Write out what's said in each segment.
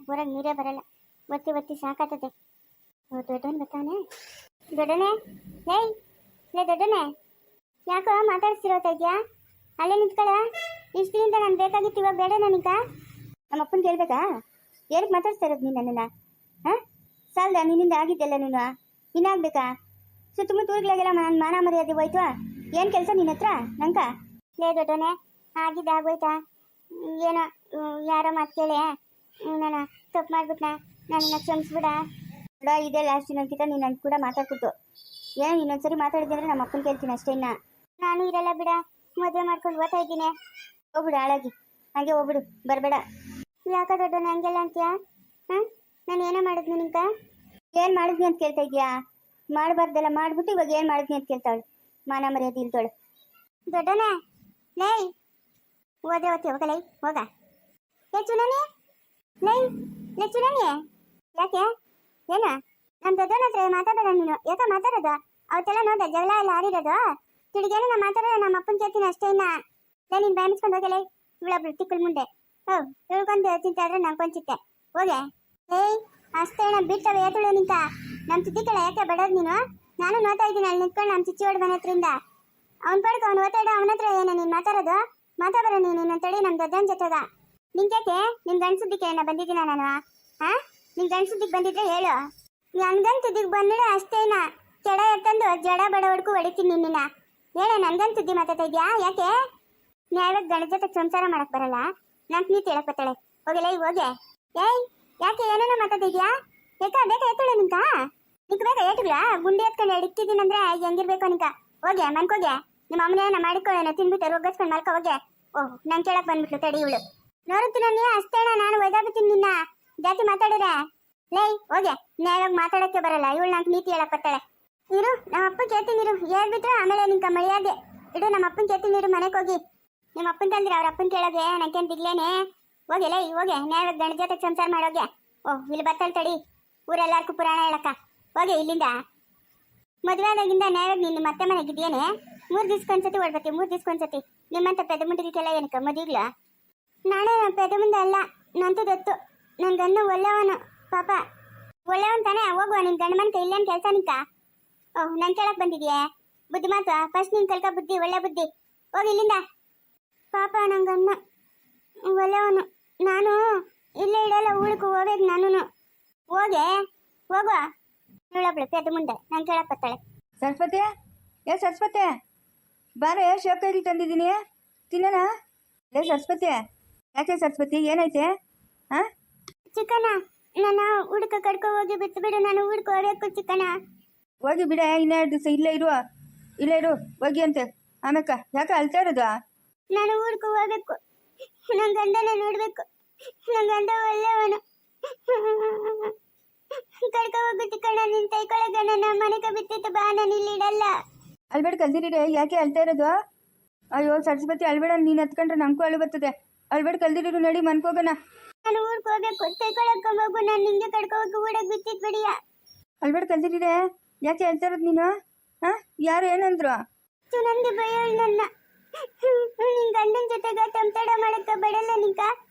ಬೋರಾಗ ನೀರೇ ಬರಲ್ಲ. ಒತ್ತಿ ಒತ್ತಿ ಸಾಕಾತದೆ. ದೊಡ್ಡವನು ಬರ್ತಾನೆ. ದೊಡ್ಡನೆ, ಲೇ ದೊಡ್ಡನೆ, ಯಾಕೋ ಮಾತಾಡ್ಸಿರೋತಾ ಇದೆಯಾ? ಅಲ್ಲೇ ನಿಂತ್ಕೊಳ್ಳ. ಇಷ್ಟು ದಿನದಿಂದ ನಾನು ಬೇಕಾಗಿತ್ತು, ಇವಾಗ ಬೇಡ ನನಗ? ನಮ್ಮ ಅಪ್ಪನ ಕೇಳ್ಬೇಕಾ? ಏನಕ್ಕೆ ಮಾತಾಡ್ಸ್ತಾ ಇರೋದು ನೀನು ನನ್ನನ್ನು? ಹಾಂ, ಸಾಲ್ದ ನಿನ್ನಿಂದ ಆಗಿದ್ದೆಲ್ಲ ನೀನು ಇನ್ನಾಗಬೇಕಾ? ಸುತ್ತಮುತ್ತ ಊರುಗಳಿಗೆಲ್ಲ ನಾನು ಮಾನ ಮರ್ಯಾದೆ ಹೋಯ್ತು. ಏನು ಕೆಲಸ ನಿನ್ನ ಹತ್ರ ನಂಕ? ಲೇ ದೊಡ್ಡನೆ, ಆಗಿದ್ದ ಆಗೋಯ್ತಾ? ಏನೋ ಯಾರೋ ಮಾತು ಕೇಳಿ ನಾನು ತಪ್ಪು ಮಾಡ್ಬಿಟ್ನ, ನನ್ನ ಕ್ಷಮಿಸ್ಬಿಡ. ಬಿಡ, ಇದೇ ಲಾಸ್ಟ್ ಇನ್ನೊಂದ್ಕಿತ ನೀನು ನನ್ನ ಕೂಡ ಮಾತಾಡ್ಬಿಟ್ಟು ಏನು ಇನ್ನೊಂದ್ಸರಿ ಮಾತಾಡಿದ್ದೆ ಅಂದರೆ ನಮ್ಮ ಅಪ್ಪನ ಕೇಳ್ತೀನಿ ಅಷ್ಟೇ. ಇನ್ನ ನಾನು ಇರಲ್ಲ ಬಿಡ, ಮದುವೆ ಮಾಡ್ಕೊಂಡು ಓದ್ತಾ ಇದ್ದೀನಿ. ಹೋಗ್ಬಿಡು ಹಾಳಾಗಿ, ಹಾಗೆ ಹೋಗ್ಬಿಡು, ಬರಬೇಡ. ಯಾಕ ದೊಡ್ಡನೆ ಹಂಗೆಲ್ಲ ಅಂತೀಯಾ? ಹಾಂ, ನಾನು ಏನೋ ಮಾಡಿದ್ನಿ ನಿಂಕ? ಏನು ಮಾಡಿದ್ನಿ ಅಂತ ಕೇಳ್ತಾ ಇದೆಯಾ? ಮಾಡಬಾರ್ದೆಲ್ಲ ಮಾಡ್ಬಿಟ್ಟು ಇವಾಗ ಏನು ಮಾಡಿದ್ನಿ ಅಂತ ಕೇಳ್ತಾಳು. ಮಾನ ಮರ್ಯಾದೆ ಇಲ್ತಾಳು. ದೊಡ್ಡನೆ, ಲೈ ಓದೆ ಹೋಗಲೈ ಹೋಗ. ಲೇ ಚುನಾನಿ, ಲೇ ಚುನಾನಿ, ಯಾಕೆ ಏನ ನಮ್ಮ ದೊಡ್ಡವನ ಹತ್ರ ಮಾತಾಡೋಣ ನೀನು? ಯಾಕೆ ಮಾತಾಡೋದು? ಅವತ್ತೆಲ್ಲ ನೋಡ್ದೆ ಜಗಳ ಎಲ್ಲ ಆಡಿರೋದು. ತಿರುಗೇನು ನಾ ಮಾತಾಡೋಣ, ನಮ್ಮ ಅಪ್ಪನ ಕೇಳ್ತೀನಿ ಅಷ್ಟೇ. ಇನ್ನ ಲೇ ನೀನು ಬ್ಯಾಮಿಸ್ಕೊಂಡು ಹೋಗಲೈ. ಇವಳೊಬ್ಳು ತಿಕ್ಕಲ್ ಮುಂದೆ ತಿಳ್ಕೊಂಡು ತಿಂತಾದ್ರೆ ನಂಗೊಂಚಿತ್ತೆ. ಹೋಗೆ ಏಯ್, ಅಷ್ಟೇ ಬಿಟ್ಟವೆ ಏತುಳು ನಿಂತ. ನಮ್ಮ ಚಿತ್ತಿ ಕಡೆ ಯಾಕೆ ಬಡೋದು ನೀನು? ನಾನು ನೋಡ್ತಾ ಇದ್ದೀನಿ ಅಲ್ಲಿ ನಿಂತ್ಕೊಂಡು ನಮ್ಮ ಚಿಚ್ಚಿ ಹೊಡ್ ಮನೆ ಹತ್ರಿಂದ. ಅವ್ನು ಪಡ್ಕೊ, ಅವ್ನು ಓತಾಡ, ಅವನ ಹತ್ರ ಏನೋ ನೀನು ಮಾತಾಡೋದು? ಮಾತಾಡೋ ನೀನು ಇನ್ನೊಂದು ನಮ್ಮ ದೊಡ್ಡನ ಜೊತೆಗ. ನಿಂಗೆ ನಿನ್ನ ಗಂಡ ಸುದ್ದಿಗೆ ಏನೋ ಬಂದಿದ್ದೀನ ನಾನು? ಹಾಂ, ನಿನ್ನ ಗಂಡ ಸುದ್ದಿಗೆ ಬಂದಿದ್ರೆ ಹೇಳು. ನನ್ಗನ್ ಸುದ್ದಿಗೆ ಬಂದಿಡ ಅಷ್ಟೇನ ಕೆಡ ಎತ್ತಂದು ಜಡ ಬಡ ಹೊಡ್ಕು ಹೊಡಿತೀನಿ ನಿನ್ನ. ಹೇಳ, ನನ್ಗನ್ ಸುದ್ದಿ ಮಾತಾಡ್ತಾ ಇದೆಯಾ? ಯಾಕೆ ನ್ಯಾಯವಾಗಿ ಗಂಡ ಜೊತೆ ಸಂಸಾರ ಮಾಡಕ್ ಬರಲ್ಲ? ನಂಗೆ ನೀ ಹೇಳಕ್ ಬರ್ತಾಳೆ. ಹೋಗಲೇ ಹೋಗೆ. ಏಯ್, ಯಾಕೆ ಏನೇನೋ ಮಾತಾಡ್ತಾ ಇದೆಯಾ? ಬೇಕಾ ಎತ್ತಳೆ ನಿಂಕ? ನಿಂಕ ಬೇಕಾ ಏಟುಗಳ? ಗುಂಡಿ ಎತ್ಕೊಂಡು ಇಡ್ತಿದ್ದೀನಿ ಅಂದ್ರೆ ಹೆಂಗಿರ್ಬೇಕು ನಿಂಕ? ಹೋಗೆ ಮನ್ಕೋಗೆ. ನಿಮ್ಮ ಅಮ್ಮನೇನ ಮಾಡಿಕೊಳ್ಳೋಣ ತಿನ್ಬಿಟ್ಟು ರೋಗಸ್ಕೊಂಡು ಮಲ್ಕೊ ಹೋಗೆ. ಓಹ್, ನಂಗೆ ಕೇಳಕ್ ಬಂದ್ಬಿಟ್ಲು ತಡಿ ಇವಳು. ನೋಡುತ್ತೀನಿ ನೀ ಅಷ್ಟೇಣ, ನಾನು ಒಯ್ದಾಬಿಡ್ತೀನಿ ನಿನ್ನ ಜಾತಿ ಮಾತಾಡಿದ್ರೆ. ಲೈ ಹೋಗೆ, ನ್ಯಾಯವಾಗಿ ಮಾತಾಡಕ್ಕೆ ಬರಲ್ಲ ಇವಳು. ನಂಗೆ ನೀತಿ ಹೇಳಕ್ ಬರ್ತಾಳೆ. ಇರು, ನಮ್ಮ ಅಪ್ಪನ ಕೇಳ್ತೀನಿ ಇರು. ಹೇಳ್ಬಿಟ್ರೆ ಆಮೇಲೆ ನಿಂಕ ಮಳೆಯಾದೆ ಇಡು. ನಮ್ಮ ಅಪ್ಪನ ಕೇಳ್ತೀನಿ ಇರು, ಮನೆಗೆ ಹೋಗಿ. ನಿಮ್ಮ ಅಪ್ಪನ ತಂದ್ರೆ ಅವ್ರ ಅಪ್ಪನ ಕೇಳೋಗೆ ನಂಗೇನು ದಿಗ್ಲೇನೆ? ಹೋಗೆ ಲೈ ಹೋಗೆ, ನ್ಯಾಯವಾಗಿ ಗಂಡ ಜೊತೆ ಸಂಸಾರ ಮಾಡೋಗೆ. ಓಹ್, ಇಲ್ಲಿ ಬರ್ತಾಳೆ ತಡಿ, ಊರೆಲ್ಲರಿಗೂ ಪುರಾಣ ಹೇಳಕ್ಕ. ಹೋಗೆ ಇಲ್ಲಿಂದ. ಮದುವೆ ಆದಾಗಿಂದ ನ್ಯಾಯವಾಗಿ ನೀನು ಮತ್ತೆ ಮನೆಗಿದ್ದೇನೆ. 3 ದಿವ್ಸಕ್ಕೊಂದ್ಸತಿ ಹೊಡ್ಬತ್ತಿ, 3 ದಿವ್ಸಕ್ಕೊಂದ್ಸತಿ. ನಿಮ್ಮಂತ ಪೆದ ಮುಂಡಿಗೆಲ್ಲ ಏನಕ್ಕ ಮದುವೆಗ್ಲ? ನಾಳೆ ಪೆದ ಮುಂದೆ ಅಲ್ಲ, ನಂತು ದತ್ತು. ನನ್ನ ಗಂಡ ಒಳ್ಳೆಯವನು ಪಾಪ. ಒಳ್ಳೆಯವನ್ ತಾನೇ? ಹೋಗುವ ನಿನ್ ಗಂಡ ಮನ್ಕ. ಇಲ್ಲೇನು ಕೆಲಸ ನಿಂಕ? ಓಹ್, ನನ್ ಕೇಳಕ್ ಬಂದಿದ್ಯೆ ಬುದ್ಧಿ ಮಾತು? ಫಸ್ಟ್ ನೀನ್ ಕಲ್ಕ ಬುದ್ಧಿ, ಒಳ್ಳೆ ಬುದ್ಧಿ. ಹೋಗಿ ಇಲ್ಲಿಂದ. ಪಾಪ ನನ್ನ ಗಂಡ ಒಳ್ಳೆಯವನು. ನಾನು ಇಲ್ಲೇ ಇಡಲ್ಲ, ಊಳಕ್ಕೆ ಹೋಗ್ಬೇಕು ನಾನು. ಹೋಗೆ ಹೋಗುವ. ಇವಳೊಬ್ಳು ಪೆದ ಮುಂದೆ ನಂಗೆ ಕೇಳಕ್ ಬರ್ತಾಳೆ. ಸರಸ್ವತಿ, ಸರಸ್ವತಿ ಬಾರೆ, ಶೋಕೈಲಿ ತಂದಿದ್ದೀನಿ ತಿನ್ನೋಣ. ಲೇ ಸರಸ್ವತಿ, ಯಾಕೆ ಸರಸ್ವತಿ ಏನೈತೆ? ಹಾಂ, ಚಿಕ್ಕಣ್ಣ, ನನ್ನ ಹುಡುಕ ಕಡ್ಕೊ ಹೋಗಿ ಬಿಟ್ಟು ಬಿಡು. ನಾನು ಹುಡುಕ ಹೋಗ್ಬೇಕು ಚಿಕ್ಕಣ್ಣ. ಹೋಗಿ ಬಿಡ, ಇನ್ನೆರಡು ದಿವಸ ಇಲ್ಲೇ ಇರು ಹೋಗಿ ಅಂತೆ. ಆಮೇಕ ಯಾಕೆ ಅಳ್ತಾ ಇರೋದು? ನಾನು ಹುಡುಕ ಹೋಗ್ಬೇಕು, ನನ್ನ ಗಂಡನ ನೋಡ್ಬೇಕು. ನನ್ನ ಗಂಡ ಒಳ್ಳೆಯವನು. ಕಡ್ಕೊ ಹೋಗು ಚಿಕ್ಕಣ್ಣ. ನಿನ್ ತೈಕೊಳಗ ನನ್ನ ಮನೆಗೆ ಬಿಟ್ಟಿತ್ತು ಬಾ, ನಾನು ಇಲ್ಲಿ ಇಡಲ್ಲ. ಅಳ್ಬೇಡ ಕಲ್ದಿರಿ. ಯಾಕೆ ಅಳ್ತಾ ಇರೋದು? ಅಯ್ಯೋ ಸರಸ್ವತಿ ಅಳ್ಬೇಡ, ನೀನು ಹತ್ಕೊಂಡ್ರೆ ನಂಗೂ ಅಳು ಬರ್ತದೆ. ಅಳ್ಬೇಡ ಕಲ್ದಿರು, ನಡಿ ಮನ್ಕೋಗೋಣ. ನಾನು ಊರ್ಗೆ ಹೋಗ್ಬೇಕು, ತೈಕೊಳಕ್ಕೊಂಬೋಗು. ನಾನು ನಿಂಗೆ ಕಡ್ಕೊ ಹೋಗಿ ಊಡಕ್ ಬಿಟ್ಟಿದ್ ಬಿಡಿಯ. ಅಳ್ಬೇಡ ಕಲ್ದಿರಿ. ಯಾಕೆ ಹೇಳ್ತಾ ಇರೋದು ನೀನು? ಹಾಂ, ಯಾರು ಏನಂದ್ರು? ಸುನಂದಿ ಬೈಯೋಳು ನನ್ನ. ನಿನ್ ಗಂಡನ ಜೊತೆಗ ತಂತಡ ಮಾಡಕ್ಕ ಬಡಲ್ಲ ನಿಂಕ?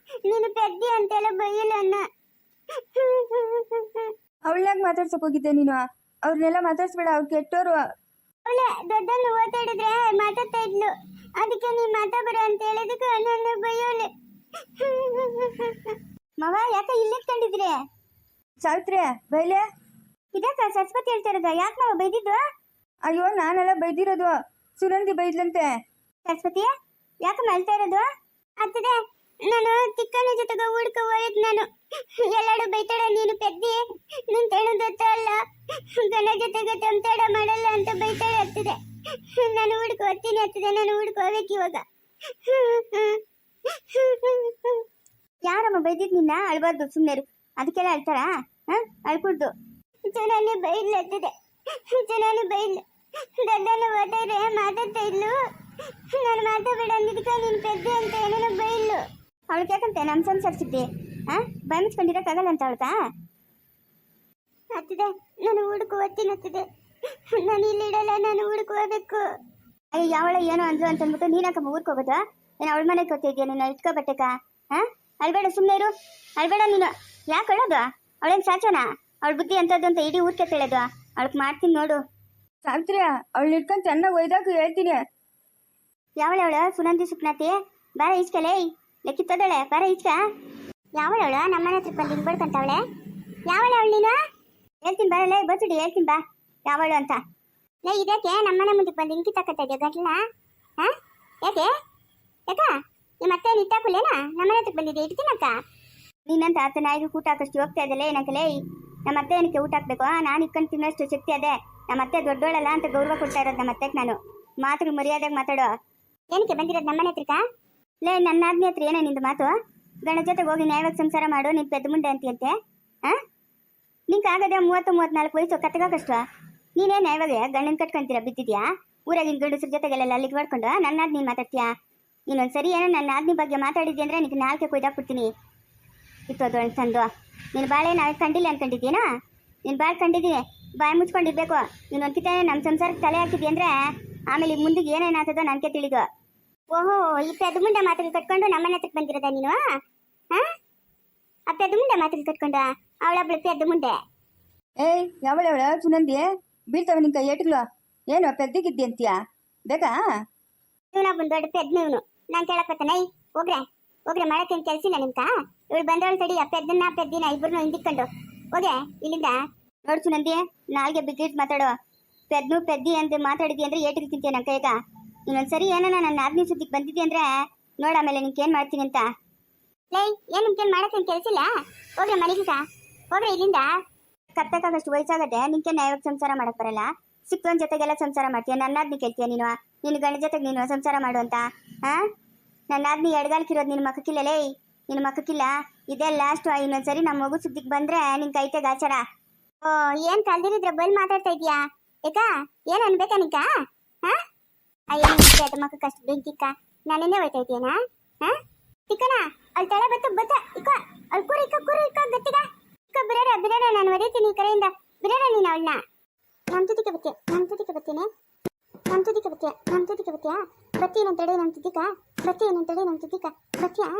ನೀನು ಪೆದ್ದಿ ಅಂತೆಲ್ಲ ಬೈಯಲ್ಲ ಅನ್ನ. ಅವಳನ್ನಾಗ ಮಾತಾಡ್ಸಕ್ ಹೋಗಿದ್ದೆ ನೀನು? ಅವ್ರನ್ನೆಲ್ಲ ಮಾತಾಡ್ಸ್ಬೇಡ, ಅವ್ರು ಕೆಟ್ಟೋರು. ಅವಳೆ ದೊಡ್ಡನ್ನು ಓದಾಡಿದ್ರೆ ಮಾತಾಡ್ತಾ ಇದ್ಲು, ಅದಕ್ಕೆ ನೀನ್ ಮಾತಾಡ್ಬೇಡ ಅಂತ ಹೇಳಿದಕ್ಕೆ ನನ್ನ ಬೈಯೋಳೆ. ಮವ ಯಾಕೆ ಇಲ್ಲಿಟ್ಕೊಂಡಿದ್ರಿ? ಸಾವಿತ್ರಿ ಬೈಲೆ. ಇದಕ್ಕ ಸರಸ್ವತಿ ಹೇಳ್ತಾ ಇರೋದ? ಯಾಕೆ ನಾವು ಬೈದಿದ್ದು? ಅಯ್ಯೋ ನಾನೆಲ್ಲ ಬೈದಿರೋದು, ಸುನಂದಿ ಬೈದ್ಲಂತೆ. ಸರಸ್ವತಿ ಯಾಕೆ ಹೇಳ್ತಾ ಇರೋದು? ಆಗ್ತದೆ, ನಾನು ಚಿಕ್ಕಣ್ಣ ಜೊತೆಗೆ ಹುಡ್ಕ ಹೋಯ್ತು. ನಾನು ಎಲ್ಲಾಡು ಬೈತಾಳ, ನೀನು ಪೆದ್ದಿ, ನಿನ್ ತೆಣದತ್ತ ಅಲ್ಲ, ಗನ ಜೊತೆಗೆ ತಂತಾಡ ಮಾಡಲ್ಲ ಅಂತ ಬೈತಾಳೆ. ಆಗ್ತದೆ, ನಾನು ಹುಡ್ಕ ಹೋಗ್ತೀನಿ. ಆಗ್ತದೆ, ನಾನು ಹುಡ್ಕ ಹೋಗ್ಬೇಕು ಇವಾಗ. ಯಾರಮ್ಮ ಬೈದಿದ್ ನಿನ್ನ? ಅಳ್ಬಾರ್ದು, ಸುಮ್ಮನೆ ಅದಕ್ಕೆಲ್ಲ ಅಳ್ತಾರಾ? ಅಳ್ಕೊಡ್ದು. ಚೆನ್ನಾಗಿ ಬೈಲ್ ಆಗ್ತದೆ, ಚೆನ್ನಾಗಿ ಬೈಲ್. ದೊಡ್ಡನ್ನು ಓದಿದ್ರೆ ಮಾತಾಡ್ತಾ ಇದ್ಲು, ನಾನು ಮಾತಾಡಬೇಡ ಅಂದಿದ್ದಕ್ಕೆ ನೀನು ಪೆದ್ದೆ ಅಂತ ಏನೇನೋ ಬೈಲು. ಅವಳಿಗೆ ಯಾಕಂತೆ ನಮ್ಮ ಸಂಸಾರಿಸಿದ್ದೆ? ಬಾಯಿ ಮುಚ್ಕೊಂಡಿರೋಕ್ಕಾಗಲ್ಲ ಅಂತ ಅವಳ್ತಾ? ಆಗ್ತದೆ, ನಾನು ಹುಡುಕು ಓದ್ತೀನಿ. ಆಗ್ತದೆ, ನಾನು ಇಲ್ಲಿ ಇಡಲ್ಲ, ನಾನು ಹುಡುಕು ಹೋಗ್ಬೇಕು. ಅಯ್ಯ, ಯಾವಳ ಏನೋ ಅಂದ್ರು ಅಂತ ಅಂದ್ಬಿಟ್ಟು ನೀನಾಕಮ್ಮ ಊರ್ಗೆ ಹೋಗೋದು? ಏನು ಅವಳ ಮನೆಗೆ ಕೊಟ್ಟಿದ್ಯಾ ನೀನು? ಇಟ್ಕೋ ಬಟ್ಟೆಕ? ಅಳ್ಬೇಡ, ಸುಮ್ಮನೆ ಇರು, ಅಳ್ಬೇಡ ನೀನು. ಯಾಕೆ ಹೇಳೋದು? ಅವಳೇನು ಸಾಚೋನ? ಅವಳ ಬುದ್ಧಿ ಅಂತದ್ದು ಅಂತ ಇಡೀ ಊರ್ಕೆ ತಿಳಿಯೋದು. ಅವಳಿಗೆ ಮಾಡ್ತೀನಿ ನೋಡು. ಸಾವಿತ್ರಿ ಅವಳು ಇಟ್ಕೊಂಡು ಚೆನ್ನಾಗಿ ಒಯ್ದಾಗ ಹೇಳ್ತೀನಿ. ಯಾವಳವಳು? ಸುನಂದಿ ಸುಪ್ನಾತಿ ಬಾರ ಈಚ್ಕಲೇ, ಲೆಕ್ಕಿತ್ತದಳೆ ಬಾರ ಈಚ್ಕ. ಯಾವಳವಳು ನಮ್ಮನೆ ಹತ್ರ ಬಂದು ಹಿಂಗೆ ಬಡ್ಕಂತವಳೆ? ಯಾವಳ ಅವಳು ನೀನು? ಹೇಳ್ತೀನಿ ಬರಲ್ಲ, ಬಸ್ಸುಡಿ ಹೇಳ್ತೀನಿ ಬಾ ಯಾವಳು ಅಂತ. ಲೇ ಇದಕ್ಕೆ ನಮ್ಮನೆ ಮುಂದಕ್ಕೆ ಬಂದು ಹಿಂಗೆ ಕಿತ್ತಾಕತ್ತಾ ಇದೆಯಾ ಗಂಟ್ಲ? ಹಾಂ ಯಾಕೆ ಯಾಕ ನಿಮ್ಮ ಮತ್ತೆ ಇಟ್ಟಾಕಲೇನಾ? ನಮ್ಮನೆ ಹತ್ರಕ್ಕೆ ಬಂದಿದ್ದೆ ಇಡ್ತೀನಕ್ಕ. ನೀನಂತ ಆತ ನಾಯಿಗೆ ಊಟ ಹಾಕಷ್ಟು ಹೋಗ್ತಾ ಇದ್ದಲೇ ಏನಕ್ಕಲೇ? ನಮ್ಮ ಅತ್ತೆ ಏನಕ್ಕೆ ಊಟ ಹಾಕ್ಬೇಕು? ನಾನು ಇಟ್ಕೊಂಡು ತಿನ್ನೋಷ್ಟು ಶಕ್ತಿ ಅದೇ. ನಮ್ಮ ಅತ್ತೆ ದೊಡ್ಡೋಳಲ್ಲ ಅಂತ ಗೌರವ ಕೊಡ್ತಾ ಇರೋದು ನಮ್ಮ ಅತ್ತೆಗೆ ನಾನು. ಮಾತು ಮರ್ಯಾದೆಗೆ ಮಾತಾಡೋ. ಏನಕ್ಕೆ ಬಂದಿರೋದು ನಮ್ಮನೆ ಹತ್ರಕ್ಕ? ಲೇ ನನ್ನ ಆಜ್ಞೆ ಹತ್ರ ಏನೋ ನಿಂದು ಮಾತು? ಗಂಡ ಜೊತೆಗೆ ಹೋಗಿ ನ್ಯಾಯವಾಗಿ ಸಂಸಾರ ಮಾಡು, ನೀನು ಪೆದ್ದ ಮುಂಡೆ ಅಂತೀಯಂತೆ. ಹಾಂ ನಿಂಗೆ ಆಗದೆ 30-34 ವಯಸ್ಸು ಕತ್ತಗಾಕಷ್ಟು. ನೀನೇ ನ್ಯಾಯವಾಗಿ ಗಂಡನ ಕಟ್ಕೊಂತೀರ ಬಿದ್ದಿದ್ಯಾ? ಊರಾಗಿನ ಗಂಡಸ್ರ ಜೊತೆಗೆಲ್ಲ ಅಲ್ಲಿಗೆ ಮಾಡ್ಕೊಂಡು ನನ್ನ ಆಜ್ಞೆ ಮಾತಾಡ್ತೀಯಾ? ಇನ್ನೊಂದು ಸರಿ ಏನೋ ನನ್ನ ಆಜ್ಞೆ ಬಗ್ಗೆ ಮಾತಾಡಿದ್ದೆ ಅಂದರೆ ನಿನಗೆ ನಾಲ್ಕೆ ಕೊಯ್ದಾಕ್ಬಿಡ್ತೀನಿ. ಇತ್ತೋದು ತಂದು ನೀನು ಬಾಳೆ ನಾಳೆ ಕಂಡಿಲ್ಲ ಅನ್ಕೊಂಡಿದ್ದೀನಾ? ನೀನು ಬಾಳೆ ಕಂಡಿದ್ದೀನಿ, ಬಾಯಿ ಮುಚ್ಕೊಂಡಿರ್ಬೇಕು. ನೀನು ಒಂದ್ಕಿತ ನಮ್ಮ ಸಂಸಾರಕ್ಕೆ ತಲೆ ಹಾಕಿದ್ದಿ ಅಂದರೆ ಆಮೇಲೆ ಮುಂದಿಗೆ ಏನೇನಾಗ್ತದೋ ನನಗೆ ತಿಳಿದು. ಓಹೋ ಈ ಪೆದ್ದ ಮುಂಡೆ ಮಾತಿಗೆ ಕಟ್ಕೊಂಡು ನಮ್ಮನೆ ಹತ್ರಕ್ಕೆ ಬಂದಿರೋದ ನೀನು? ಹಾಂ ಆ ಪೆದ್ದ ಮುಂಡೆ ಮಾತಿಗೆ ಕಟ್ಕೊಂಡು ಅವಳೊಬ್ಳು ಪೆದ್ದ ಮುಂಡೆ. ಏಯ್ ಯಾವಳವಳ ಸುನಂದಿ ಬೀಳ್ತಾವ ನಿನ್ ಕೈ ಏಟ್ಗಳು? ಏನು ಪೆದ್ದಿಗಿದ್ದಿ ಅಂತೀಯಾ? ಬೇಕಾ? ಇವನೊಬ್ಬನ ದೊಡ್ಡ ಪೆದ್ದ ಇವನು. ನಾನು ಕೇಳಕತ್ತೇನೆ. ಹೋಗ್ರೆ ಮಾಡಕ್ಕೇನು ಕೆಲಸ ಇಲ್ಲ ನಿಮ್ಕ? ಇವಳು ಬಂದವಳು ತಡಿ ಆ ಪೆದ್ದಿನ ಇಬ್ಬರನ್ನು ಹಿಂದಿಕ್ಕೊಂಡು ಹೋಗೆ ಇಲ್ಲಿಂದ. ನೋಡ್ಸು ನಂದಿ ನಾಲ್ಗೆ ಬಿಗ್ಗಿಟ್ಟು ಮಾತಾಡೋ. ಪೆದ್ದಿ ಅಂತ ಮಾತಾಡಿದಿ ಅಂದ್ರೆ ಏಟಿಗೆ ತಿಂತೀಯ ನನ್ನ ಕೈಗ. ಇನ್ನೊಂದ್ಸರಿ ಏನೋ ನನ್ನ ಆಜ್ಞೆ ಸುದ್ದಿಗೆ ಬಂದಿದ್ದಿ ಅಂದ್ರೆ ನೋಡ ಆಮೇಲೆ ನಿನ್ಗೇನು ಮಾಡ್ತೀನಿ ಅಂತ. ಲೈ ಏನು ನಿಮ್ಗೇನು ಮಾಡಕ್ಕೇನು ಕೆಲಸ ಇಲ್ಲ? ಹೋಗ್ರೆ ಮನೆಗೀಗ ಹೋಗ್ರೆ ಇಲ್ಲಿಂದ. ಕತ್ತಕ್ಕಾಗಷ್ಟು ವಯಸ್ಸಾಗದೆ ನಿನ್ಗೆ ನ್ಯಾಯವಾಗಿ ಸಂಸಾರ ಮಾಡಕ್ ಬರಲ್ಲ. ಸಿಕ್ಕವನ ಜೊತೆಗೆಲ್ಲ ಸಂಸಾರ ಮಾಡ್ತೀಯ, ನನ್ನ ಆಜ್ಞೆ ಕೇಳ್ತೀಯ ನೀನು? ನಿನ್ನ ಗಂಡ ಜೊತೆಗೆ ನೀನು ಸಂಸಾರ ಮಾಡು ಅಂತ? ಹಾಂ ನನ್ನ ಆಜ್ಞೆ ಎಡಗಾಲ್ಕಿರೋದು ನಿನ್ನ ಮಕ್ಕಕ್ಕಿಲ್ಲ ಲೇ, ನಿನ್ನ ಮಕ್ಕಕ್ಕಿಲ್ಲ. ಇದೇ ಲಾಸ್ಟ್. ಇನ್ನೊಂದ್ಸರಿ ನಮ್ಮ ಮಗು ಸುದ್ದಿಗೆ ಬಂದ್ರೆ ನಿನ್ ಕೈತೆ ಗಾಚಾರ. ಓ ಏನ್ ಕಲ್ದಿರಿದ್ರೆ ಬಲ್ ಮಾತಾಡ್ತಾ ಇದೀಯಾ? ಏಕಾ ಏನ್ ಅನ್ಬೇಕಾ ನಿಂಕ? ಹಾ ಅಯ್ಯೋ ಮಕ್ಕಕ್ಕೆ ಅಷ್ಟು ಬೆಂಕಿಕ್ಕ ನಾನೆನ್ನೇ ಹೋಯ್ತಾ ಇದೀಯನಾ? ಹಾ ತಿಕ್ಕನ ಅಲ್ಲಿ ತಲೆ ಬತ್ತ ಇಕ್ಕ ಅಲ್ಲಿ ಕೂರಿ ಇಕ್ಕ ಗತ್ತಿಗ ಇಕ್ಕ ಬಿಡಾಡ ನಾನು ಒರೀತೀನಿ ಈ ಕರೆಯಿಂದ. ಬಿಡಾಡ ನೀನು ಅವಳನ್ನ. ನಮ್ಮ ತುದಿಕೆ ಬತ್ತೀಯ ಬರ್ತೀಯಾ? ಬರ್ತೀಯನಂತೇಳಿ ನಮ್ಮ ತುದಿಕ ಬರ್ತೀಯಾ?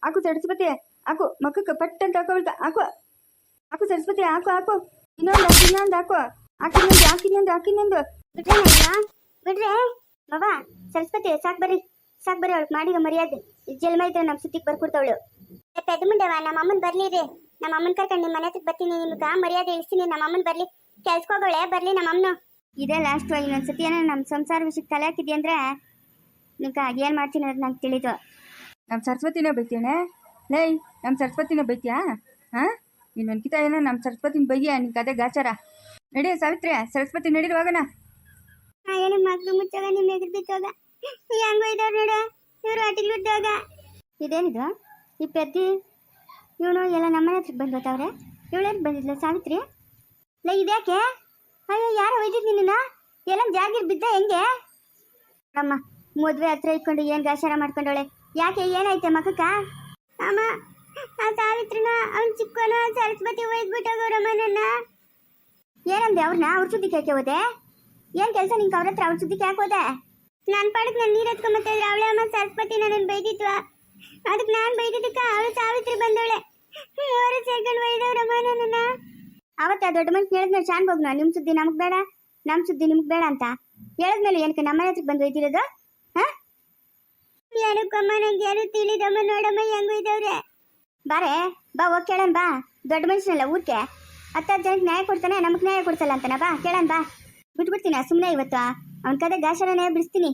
ಹಾಕು ಸರಸ್ವತಿ ಹಾಕು, ಮಕ್ಕಕ್ಕೆ ಪಟ್ ಅಂತ ಹಾಕೋಳ್ತ ಹಾಕು. ಹಾಕು ಸರಸ್ವತಿ ಹಾಕು. ಇನ್ನೊಂದು ಹಾಕು. ಹಾಕಿನೊಂದು ಬಿಡ್ರೆ ಬಾಬಾ ಸರಸ್ವತಿ ಸಾಕ್ ಬರ್ರಿ ಅವಳು ಮಾಡಿರೋ ಮರ್ಯಾದೆ ಜಲ್ಮ ಇದ್ರೆ ನಮ್ಮ ಸುದ್ದಿಗೆ ಬರ್ಕೊಡ್ತಾವಳು. ಪೆದ್ದ ಮುಂಡೆವ ನಮ್ಮ ಅಮ್ಮನ್ ಬರ್ಲಿರಿ. ನಮ್ಮ ಅಮ್ಮನ್ ಕರ್ಕೊಂಡು ನಿಮ್ಮ ಮನೆ ಹತ್ರಕ್ಕೆ ಬರ್ತೀನಿ. ನಿಮ್ಗೆ ಮರ್ಯಾದೆ ಇಳಿಸ್ತೀನಿ. ನಮ್ಮ ಅಮ್ಮನ್ ಬರ್ಲಿ, ಕೆಲ್ಸ್ಕೋಗೋಳೆ ಬರ್ಲಿ ನಮ್ಮ ಅಮ್ಮನು. ಇದೇ ಲಾಸ್ಟ್. ಇನ್ನೊಂದ್ಸತಿ ಏನೋ ನಮ್ಮ ಸಂಸಾರ ವಿಷಯಕ್ಕೆ ತಲೆ ಹಾಕಿದ್ಯ ಅಂದ್ರೆ ನಿಮ್ಗೆ ಏನು ಮಾಡ್ತೀನಿ ಅನ್ನೋದು ನಂಗೆ ತಿಳಿದು. ನಮ್ಮ ಸರಸ್ವತಿನ ಬೈತೀಯಣೆ ಲೈ? ನಮ್ಮ ಸರಸ್ವತಿನ ಬೈತೀಯಾ? ಹಾಂ ಇನ್ನೊಂದ್ಕಿತ ಏನೋ ನಮ್ಮ ಸರಸ್ವತಿನ ಬೈಯ ನಿನ್ ಅದೇ ಗಾಚಾರ. ನಡಿ ಸಾವಿತ್ರಿ, ಸರಸ್ವತಿ ನಡೀರುವಾಗನ. ಏನು ಮಗ್ಳು ಮುಚ್ಚಾಗ ನಿಮ್ಮ ಎದುರು ಬಿತ್ತೋಗ ಹೆಂಗೋ ಇದಾವ್ ನೋಡ ಇವ್ರು ಆಟಿಗೆ ಬಿದ್ದಾಗ. ಇದೇನಿದು ಈ ಪೆದ್ದಿ ಇವನು ಎಲ್ಲ ನಮ್ಮನೆ ಹತ್ರಕ್ಕೆ ಬಂದು ಗೊತ್ತವ್ರೆ. ಇವಳೇನು ಬಂದಿದ್ಲ ಸಾವಿತ್ರಿ? ಇಲ್ಲ ಇದ್ಯಾಕೆ? ಅಯ್ಯೋ ಯಾರು ಒಯ್ದಿದ್ ನಿನ್ನ? ಎಲ್ಲ ಜಾಗಿರ್ ಬಿದ್ದ ಹೆಂಗೆ? ಅಮ್ಮ ಮದುವೆ ಹತ್ರ ಇಟ್ಕೊಂಡು ಏನು ಗಾಚಾರ ಮಾಡ್ಕೊಂಡವಳೆ. ಯಾಕೆ ಏನಾಯ್ತೆ ಮಕ್ಕಕ್ಕ? ಅಮ್ಮ ಆ ಸಾವಿತ್ರಿನ ಅವ್ನು ಚಿಕ್ಕವನು ಸರಸ್ವತಿ ಒಯ್ದ್ಬಿಟ್ಟೋಗವ್ರಮ್ಮ ನನ್ನ. ಏನಂದೆ ಅವ್ರ ಸುದ್ದಿಗೆ ಯಾಕೆ ಹೋದೆ? ಏನ್ ಕೆಲಸ ನಿಂಗೆ ಅವ್ರ ಹತ್ರ? ಅವ್ರ ಸುದ್ದಿಗೆ ಯಾಕೆ ಹೋದೆ? ನನ್ನ ಪಾಡಕ್ಕೆ ನಾನು ನೀರು ಎತ್ಕೊಂಬತ್ತಾ ಇದ್ರೆ ಅವಳೆ ಅಮ್ಮ ಸರಸ್ವತಿ ನನ್ನ ಬೈದಿದ್ವಾ. ಅದಕ್ಕೆ ನಾನು ಬೈದಿದ್ದಕ್ಕ ಅವಳು ಸಾವಿತ್ರಿ ಬಂದವಳೆ. ಅವರು ಸೇರ್ಕೊಂಡು ಒಯ್ದವ್ರಮ್ಮ ನನ್ನ. ಅವತ್ತ ದೊಡ್ಡ ಮನುಷ್ಯ ಹೇಳಿದ್ಮೇಲೆ ಶಾನ್ ಹೋಗ್ನ ನಿಮ್ಮ ಸುದ್ದಿ ನಮಗೆ ಬೇಡ, ನಮ್ಮ ಸುದ್ದಿ ನಿಮ್ಗೆ ಬೇಡ ಅಂತ ಹೇಳಿದ್ಮೇಲೆ ಏನಕ್ಕೆ ನಮ್ಮ ಹತ್ರಕ್ಕೆ ಬಂದು ಒಯ್ದಿರೋದು? ಹಾಂ ಯಾರಕ್ಕಮ್ಮ ನಂಗೆ ಯಾರು ತಿಳಿದಮ್ಮ ನೋಡಮ್ಮ ಹೆಂಗು ಇದ್ದವ್ರೆ. ಬಾರೆ ಬಾ ಹೋಗಿ ಕೇಳೋಣ ಬಾ. ದೊಡ್ಡ ಮನುಷ್ಯನಲ್ಲ ಊರಿಗೆ 10 ಜನಕ್ಕೆ ನ್ಯಾಯ ಕೊಡ್ತಾನೆ, ನಮಗೆ ನ್ಯಾಯ ಕೊಡ್ಸಲ್ಲ ಅಂತಾನ. ಬಾ ಕೇಳೋಣ ಬಾ. ಬಿಟ್ಬಿಡ್ತೀನಿ ಸುಮ್ಮನೆ ಇವತ್ತು. ಅವನ ಕಡೆ ಗಾಶರನೇ ಬಿಡಿಸ್ತೀನಿ.